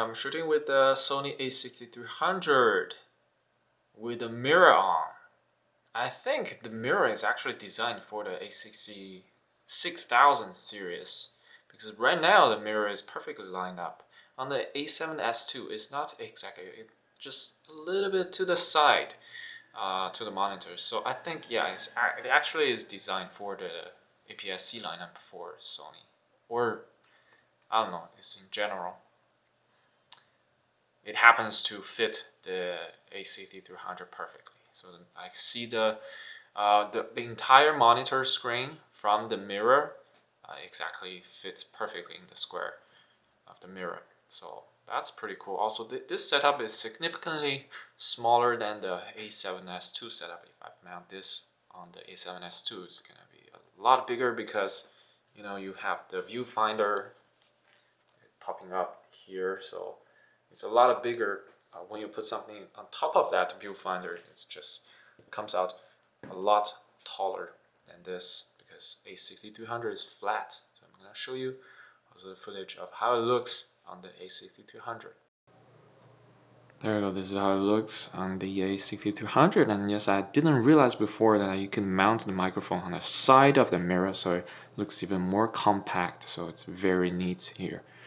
I'm shooting with the Sony A6300 with the mirror on. I think the mirror is actually designed for the A6000 series because right now the mirror is perfectly lined up. On the A7S II, it's not exactly, it's just a little bit to the side to the monitor. So I think, yeah, it actually is designed for the APS-C lineup for Sony. Or, I don't know, it's in general. It happens to fit the A6300 perfectly. So I see the entire monitor screen from the mirror exactly fits perfectly in the square of the mirror. So that's pretty cool. Also, this setup is significantly smaller than the A7S II setup. If I mount this on the A7S II, it's gonna be a lot bigger because you have the viewfinder popping up here. So it's a lot bigger when you put something on top of that viewfinder. It's just comes out a lot taller than this because A6300 is flat. So I'm gonna show you also the footage of how it looks on the A6300. There you go, this is how it looks on the A6300, and yes, I didn't realize before that you can mount the microphone on the side of the mirror so it looks even more compact, so it's very neat here.